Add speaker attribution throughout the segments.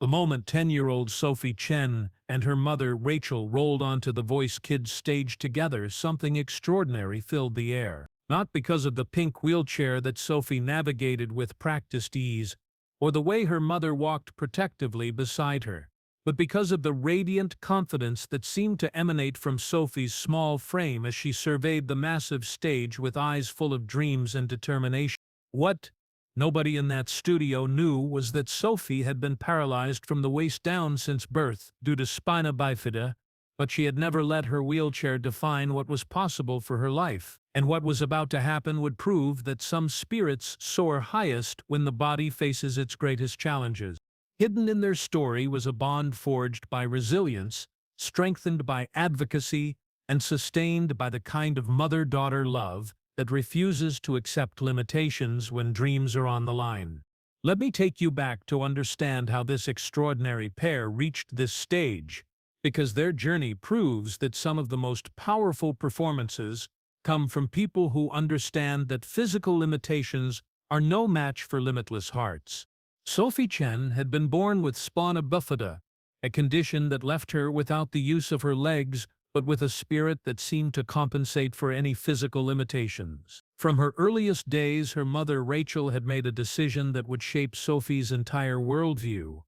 Speaker 1: The moment 10-year-old Sophie Chen and her mother Rachel rolled onto the Voice Kids stage together, something extraordinary filled the air. Not because of the pink wheelchair that Sophie navigated with practiced ease, or the way her mother walked protectively beside her, but because of the radiant confidence that seemed to emanate from Sophie's small frame as she surveyed the massive stage with eyes full of dreams and determination. What nobody in that studio knew was that Sophie had been paralyzed from the waist down since birth due to spina bifida, but she had never let her wheelchair define what was possible for her life, and what was about to happen would prove that some spirits soar highest when the body faces its greatest challenges. Hidden in their story was a bond forged by resilience, strengthened by advocacy, and sustained by the kind of mother-daughter love that refuses to accept limitations when dreams are on the line. Let me take you back to understand how this extraordinary pair reached this stage, because their journey proves that some of the most powerful performances come from people who understand that physical limitations are no match for limitless hearts. Sophie Chen had been born with spina bifida, a condition that left her without the use of her legs, but with a spirit that seemed to compensate for any physical limitations. From her earliest days, her mother Rachel had made a decision that would shape Sophie's entire worldview.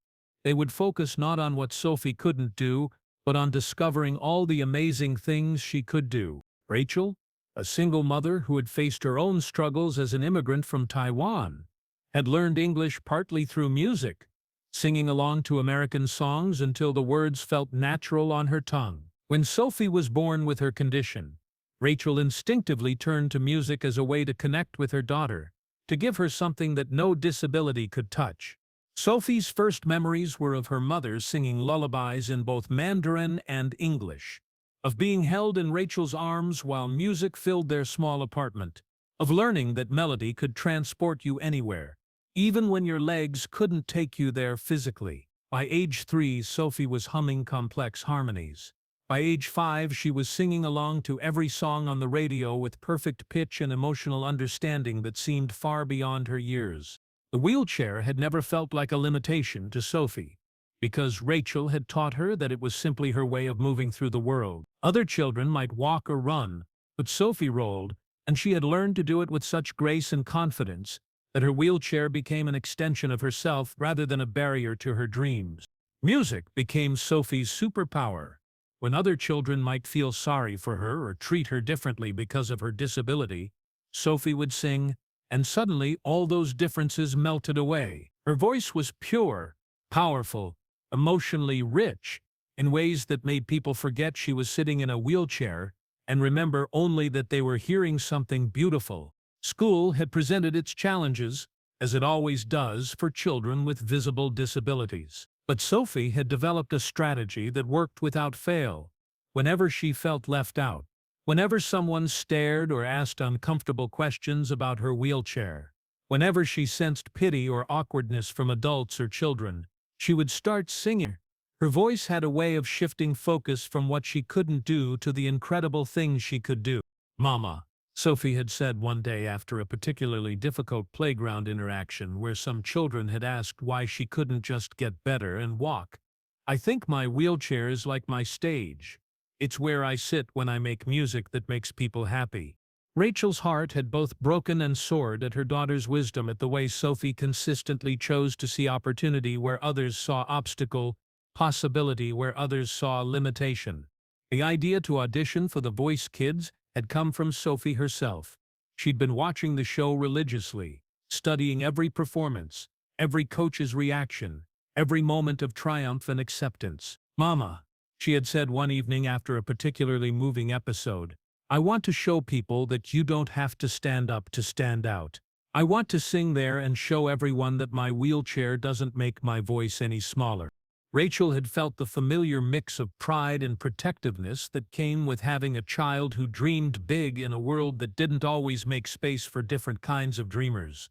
Speaker 1: They would focus not on what Sophie couldn't do, but on discovering all the amazing things she could do. Rachel, a single mother who had faced her own struggles as an immigrant from Taiwan, had learned English partly through music, singing along to American songs until the words felt natural on her tongue. When Sophie was born with her condition, Rachel instinctively turned to music as a way to connect with her daughter, to give her something that no disability could touch. Sophie's first memories were of her mother singing lullabies in both Mandarin and English, of being held in Rachel's arms while music filled their small apartment, of learning that melody could transport you anywhere, even when your legs couldn't take you there physically. By age 3, Sophie was humming complex harmonies. By age 5, she was singing along to every song on the radio with perfect pitch and emotional understanding that seemed far beyond her years. The wheelchair had never felt like a limitation to Sophie, because Rachel had taught her that it was simply her way of moving through the world. Other children might walk or run, but Sophie rolled, and she had learned to do it with such grace and confidence that her wheelchair became an extension of herself rather than a barrier to her dreams. Music became Sophie's superpower. When other children might feel sorry for her or treat her differently because of her disability, Sophie would sing, and suddenly all those differences melted away. Her voice was pure, powerful, emotionally rich, in ways that made people forget she was sitting in a wheelchair and remember only that they were hearing something beautiful. School had presented its challenges, as it always does for children with visible disabilities. But Sophie had developed a strategy that worked without fail. Whenever she felt left out, whenever someone stared or asked uncomfortable questions about her wheelchair, whenever she sensed pity or awkwardness from adults or children, she would start singing. Her voice had a way of shifting focus from what she couldn't do to the incredible things she could do. "Mama," Sophie had said one day after a particularly difficult playground interaction where some children had asked why she couldn't just get better and walk, "I think my wheelchair is like my stage. It's where I sit when I make music that makes people happy." Rachel's heart had both broken and soared at her daughter's wisdom, at the way Sophie consistently chose to see opportunity where others saw obstacle, possibility where others saw limitation. The idea to audition for the Voice Kids had come from Sophie herself. She'd been watching the show religiously, studying every performance, every coach's reaction, every moment of triumph and acceptance. "Mama," she had said one evening after a particularly moving episode, "I want to show people that you don't have to stand up to stand out. I want to sing there and show everyone that my wheelchair doesn't make my voice any smaller." Rachel had felt the familiar mix of pride and protectiveness that came with having a child who dreamed big in a world that didn't always make space for different kinds of dreamers.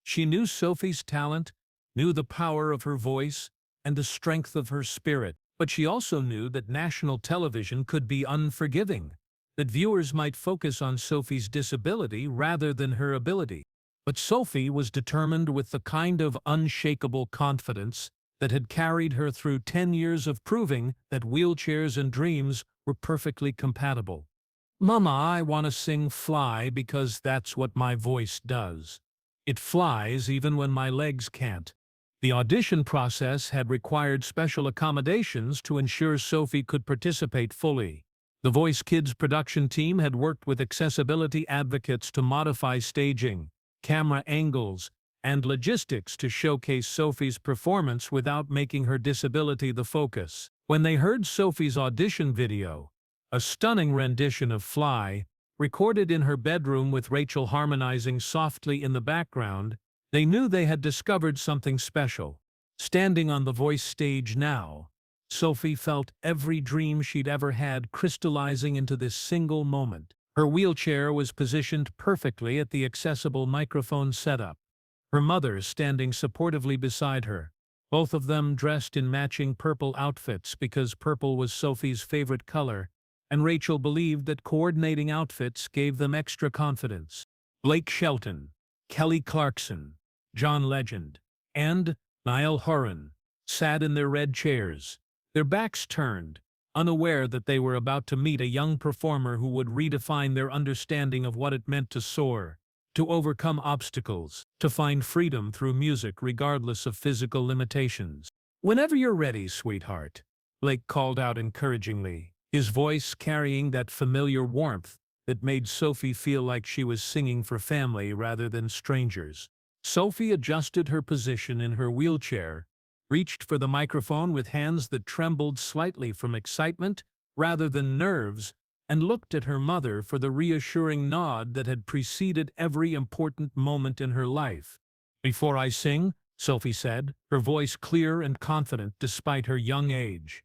Speaker 1: She knew Sophie's talent, knew the power of her voice, and the strength of her spirit, but she also knew that national television could be unforgiving, that viewers might focus on Sophie's disability rather than her ability. But Sophie was determined with the kind of unshakable confidence that had carried her through 10 years of proving that wheelchairs and dreams were perfectly compatible. "Mama, I want to sing Fly because that's what my voice does. It flies even when my legs can't." The audition process had required special accommodations to ensure Sophie could participate fully. The Voice Kids production team had worked with accessibility advocates to modify staging, camera angles, and logistics to showcase Sophie's performance without making her disability the focus. When they heard Sophie's audition video, a stunning rendition of Fly, recorded in her bedroom with Rachel harmonizing softly in the background, they knew they had discovered something special. Standing on the voice stage now, Sophie felt every dream she'd ever had crystallizing into this single moment. Her wheelchair was positioned perfectly at the accessible microphone setup, her mother standing supportively beside her, both of them dressed in matching purple outfits because purple was Sophie's favorite color, and Rachel believed that coordinating outfits gave them extra confidence. Blake Shelton, Kelly Clarkson, John Legend, and Niall Horan sat in their red chairs, their backs turned, unaware that they were about to meet a young performer who would redefine their understanding of what it meant to soar, to overcome obstacles, to find freedom through music regardless of physical limitations. "Whenever you're ready, sweetheart," Blake called out encouragingly, his voice carrying that familiar warmth that made Sophie feel like she was singing for family rather than strangers. Sophie adjusted her position in her wheelchair, reached for the microphone with hands that trembled slightly from excitement rather than nerves, and looked at her mother for the reassuring nod that had preceded every important moment in her life. "Before I sing," Sophie said, her voice clear and confident despite her young age,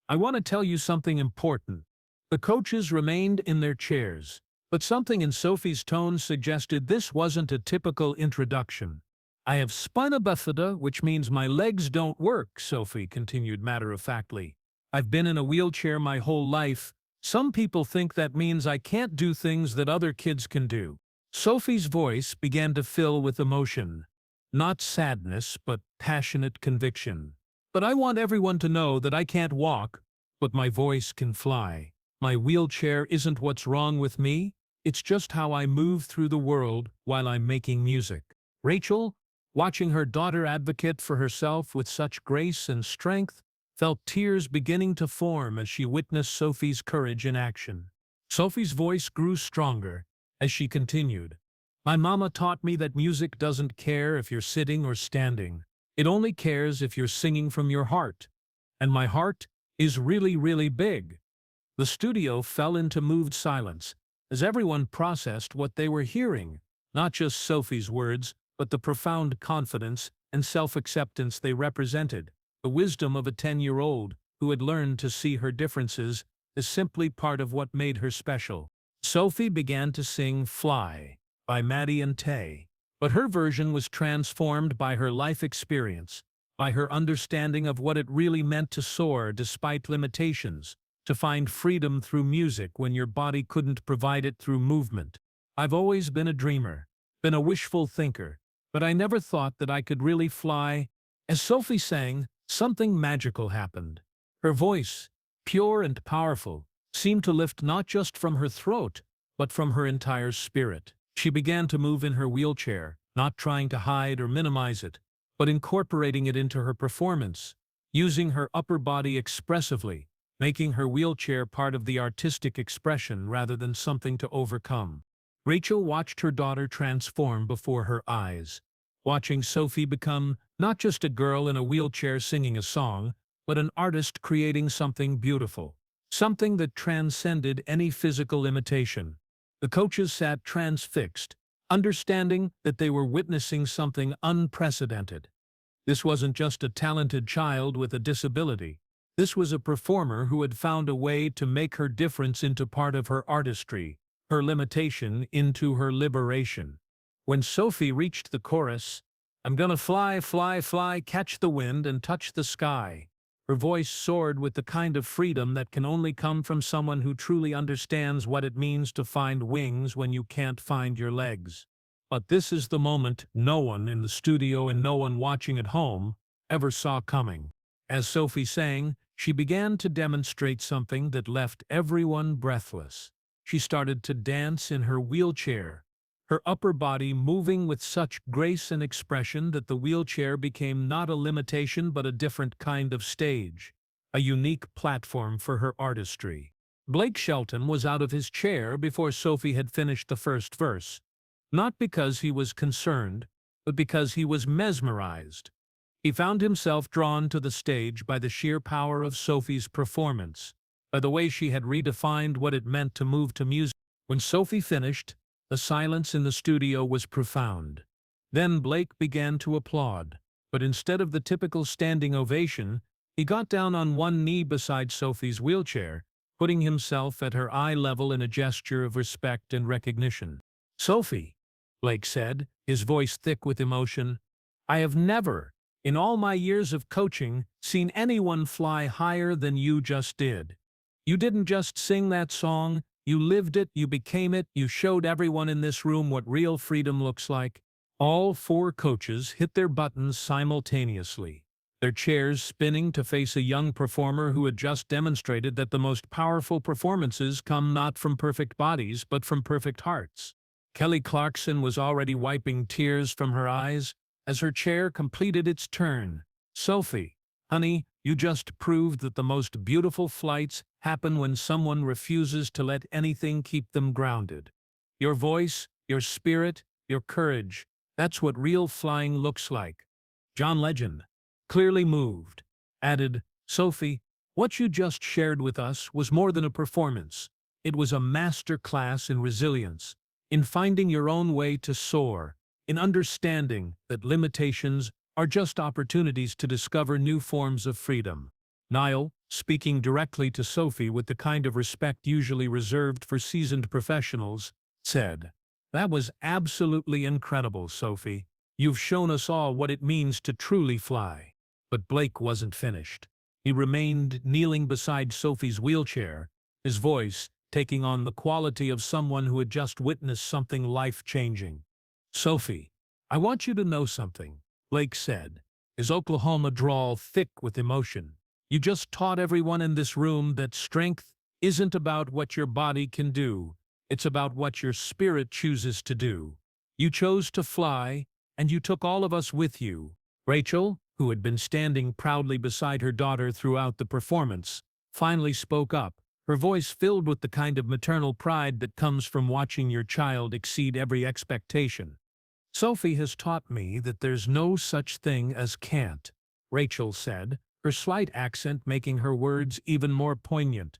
Speaker 1: "I want to tell you something important." The coaches remained in their chairs, but something in Sophie's tone suggested this wasn't a typical introduction. "I have spina bifida, which means my legs don't work," Sophie continued matter-of-factly. "I've been in a wheelchair my whole life. Some people think that means I can't do things that other kids can do." Sophie's voice began to fill with emotion, not sadness, but passionate conviction. "But I want everyone to know that I can't walk, but my voice can fly. My wheelchair isn't what's wrong with me, it's just how I move through the world while I'm making music." Rachel, watching her daughter advocate for herself with such grace and strength, felt tears beginning to form as she witnessed Sophie's courage in action. Sophie's voice grew stronger as she continued, "My mama taught me that music doesn't care if you're sitting or standing. It only cares if you're singing from your heart. And my heart is really, really big." The studio fell into moved silence as everyone processed what they were hearing, not just Sophie's words, but the profound confidence and self-acceptance they represented, the wisdom of a 10-year-old who had learned to see her differences as simply part of what made her special. Sophie began to sing Fly by Maddie and Tay, but her version was transformed by her life experience, by her understanding of what it really meant to soar despite limitations, to find freedom through music when your body couldn't provide it through movement. "I've always been a dreamer, been a wishful thinker, but I never thought that I could really fly." As Sophie sang, something magical happened. Her voice, pure and powerful, seemed to lift not just from her throat, but from her entire spirit. She began to move in her wheelchair, not trying to hide or minimize it, but incorporating it into her performance, using her upper body expressively, making her wheelchair part of the artistic expression rather than something to overcome. Rachel watched her daughter transform before her eyes, watching Sophie become not just a girl in a wheelchair singing a song, but an artist creating something beautiful, something that transcended any physical limitation. The coaches sat transfixed, understanding that they were witnessing something unprecedented. This wasn't just a talented child with a disability. This was a performer who had found a way to make her difference into part of her artistry, her limitation into her liberation. When Sophie reached the chorus, "I'm gonna fly, fly, fly, catch the wind and touch the sky," her voice soared with the kind of freedom that can only come from someone who truly understands what it means to find wings when you can't find your legs. But this is the moment no one in the studio and no one watching at home ever saw coming. As Sophie sang, she began to demonstrate something that left everyone breathless. She started to dance in her wheelchair, her upper body moving with such grace and expression that the wheelchair became not a limitation but a different kind of stage, a unique platform for her artistry. Blake Shelton was out of his chair before Sophie had finished the first verse, not because he was concerned, but because he was mesmerized. He found himself drawn to the stage by the sheer power of Sophie's performance, by the way she had redefined what it meant to move to music. When Sophie finished, the silence in the studio was profound. Then Blake began to applaud, but instead of the typical standing ovation, he got down on one knee beside Sophie's wheelchair, putting himself at her eye level in a gesture of respect and recognition. "Sophie," Blake said, his voice thick with emotion, "I have never, in all my years of coaching, seen anyone fly higher than you just did. You didn't just sing that song, you lived it, you became it, you showed everyone in this room what real freedom looks like." All four coaches hit their buttons simultaneously, their chairs spinning to face a young performer who had just demonstrated that the most powerful performances come not from perfect bodies but from perfect hearts. Kelly Clarkson was already wiping tears from her eyes as her chair completed its turn. "Sophie, honey, you just proved that the most beautiful flights happen when someone refuses to let anything keep them grounded. Your voice, your spirit, your courage, that's what real flying looks like." John Legend, clearly moved, added, "Sophie, what you just shared with us was more than a performance. It was a master class in resilience, in finding your own way to soar, in understanding that limitations are just opportunities to discover new forms of freedom." Niall, speaking directly to Sophie with the kind of respect usually reserved for seasoned professionals, said, "That was absolutely incredible, Sophie. You've shown us all what it means to truly fly." But Blake wasn't finished. He remained kneeling beside Sophie's wheelchair, his voice taking on the quality of someone who had just witnessed something life-changing. "Sophie, I want you to know something," Blake said, his Oklahoma drawl thick with emotion. "You just taught everyone in this room that strength isn't about what your body can do, it's about what your spirit chooses to do. You chose to fly, and you took all of us with you." Rachel, who had been standing proudly beside her daughter throughout the performance, finally spoke up, her voice filled with the kind of maternal pride that comes from watching your child exceed every expectation. "Sophie has taught me that there's no such thing as can't," Rachel said, her slight accent making her words even more poignant.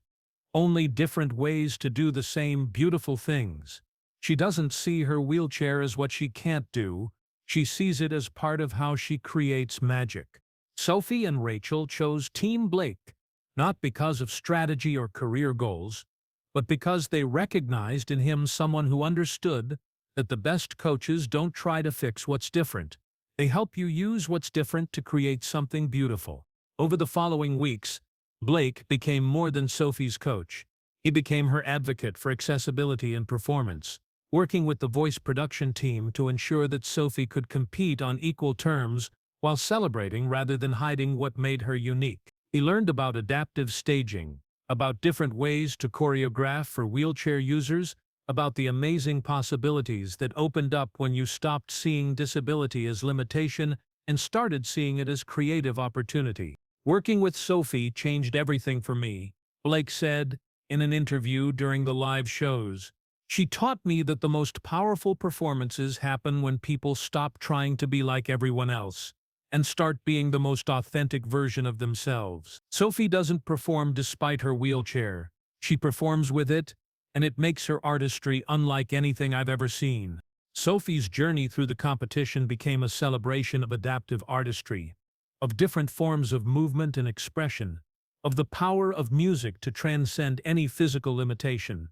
Speaker 1: "Only different ways to do the same beautiful things." She doesn't see her wheelchair as what she can't do, she sees it as part of how she creates magic. Sophie and Rachel chose Team Blake, not because of strategy or career goals, but because they recognized in him someone who understood that the best coaches don't try to fix what's different. They help you use what's different to create something beautiful. Over the following weeks, Blake became more than Sophie's coach. He became her advocate for accessibility and performance, working with the voice production team to ensure that Sophie could compete on equal terms while celebrating rather than hiding what made her unique. He learned about adaptive staging, about different ways to choreograph for wheelchair users, about the amazing possibilities that opened up when you stopped seeing disability as limitation and started seeing it as creative opportunity. "Working with Sophie changed everything for me," Blake said in an interview during the live shows. "She taught me that the most powerful performances happen when people stop trying to be like everyone else and start being the most authentic version of themselves." Sophie doesn't perform despite her wheelchair. She performs with it, and it makes her artistry unlike anything I've ever seen. Sophie's journey through the competition became a celebration of adaptive artistry, of different forms of movement and expression, of the power of music to transcend any physical limitation.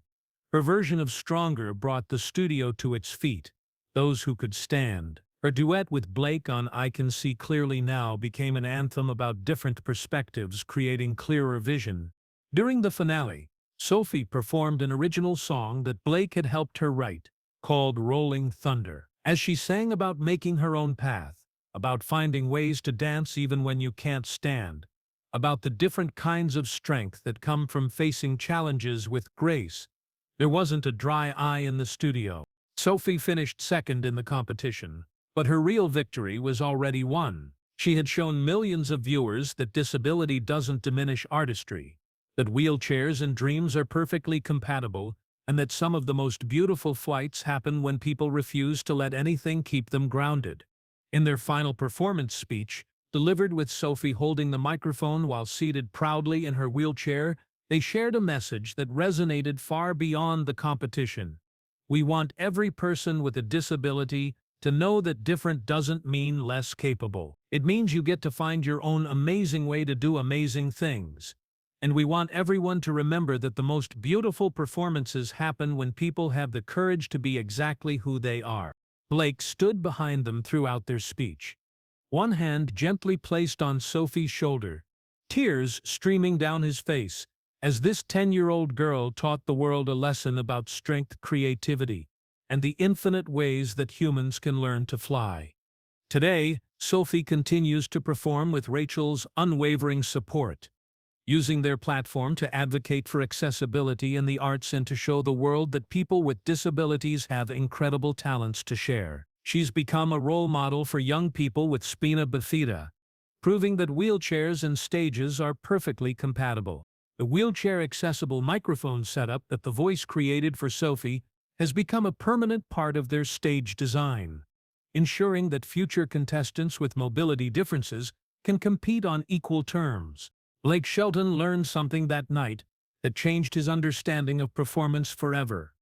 Speaker 1: Her version of Stronger brought the studio to its feet, those who could stand. Her duet with Blake on I Can See Clearly Now became an anthem about different perspectives creating clearer vision. During the finale, Sophie performed an original song that Blake had helped her write, called Rolling Thunder. As she sang about making her own path, about finding ways to dance even when you can't stand, about the different kinds of strength that come from facing challenges with grace. There wasn't a dry eye in the studio. Sophie finished second in the competition, but her real victory was already won. She had shown millions of viewers that disability doesn't diminish artistry, that wheelchairs and dreams are perfectly compatible, and that some of the most beautiful flights happen when people refuse to let anything keep them grounded. In their final performance speech, delivered with Sophie holding the microphone while seated proudly in her wheelchair, they shared a message that resonated far beyond the competition. We want every person with a disability to know that different doesn't mean less capable. It means you get to find your own amazing way to do amazing things. And we want everyone to remember that the most beautiful performances happen when people have the courage to be exactly who they are. Blake stood behind them throughout their speech, one hand gently placed on Sophie's shoulder, tears streaming down his face, as this 10-year-old girl taught the world a lesson about strength, creativity, and the infinite ways that humans can learn to fly. Today, Sophie continues to perform with Rachel's unwavering support, using their platform to advocate for accessibility in the arts and to show the world that people with disabilities have incredible talents to share. She's become a role model for young people with spina bifida, proving that wheelchairs and stages are perfectly compatible. The wheelchair-accessible microphone setup that The Voice created for Sophie has become a permanent part of their stage design, ensuring that future contestants with mobility differences can compete on equal terms. Blake Shelton learned something that night that changed his understanding of performance forever.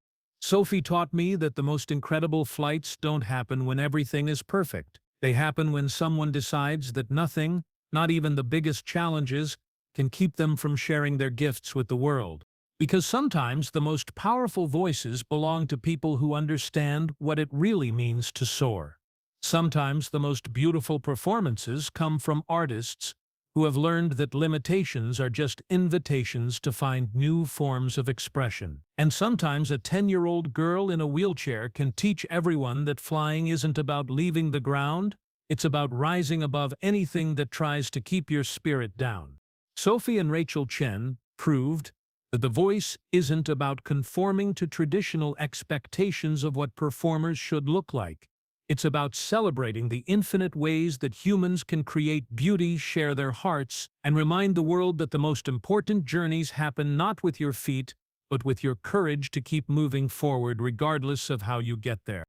Speaker 1: Sophie taught me that the most incredible flights don't happen when everything is perfect. They happen when someone decides that nothing, not even the biggest challenges, can keep them from sharing their gifts with the world. Because sometimes the most powerful voices belong to people who understand what it really means to soar. Sometimes the most beautiful performances come from artists who have learned that limitations are just invitations to find new forms of expression. And sometimes a 10-year-old girl in a wheelchair can teach everyone that flying isn't about leaving the ground, it's about rising above anything that tries to keep your spirit down. Sophie and Rachel Chen proved that The Voice isn't about conforming to traditional expectations of what performers should look like. It's about celebrating the infinite ways that humans can create beauty, share their hearts, and remind the world that the most important journeys happen not with your feet, but with your courage to keep moving forward regardless of how you get there.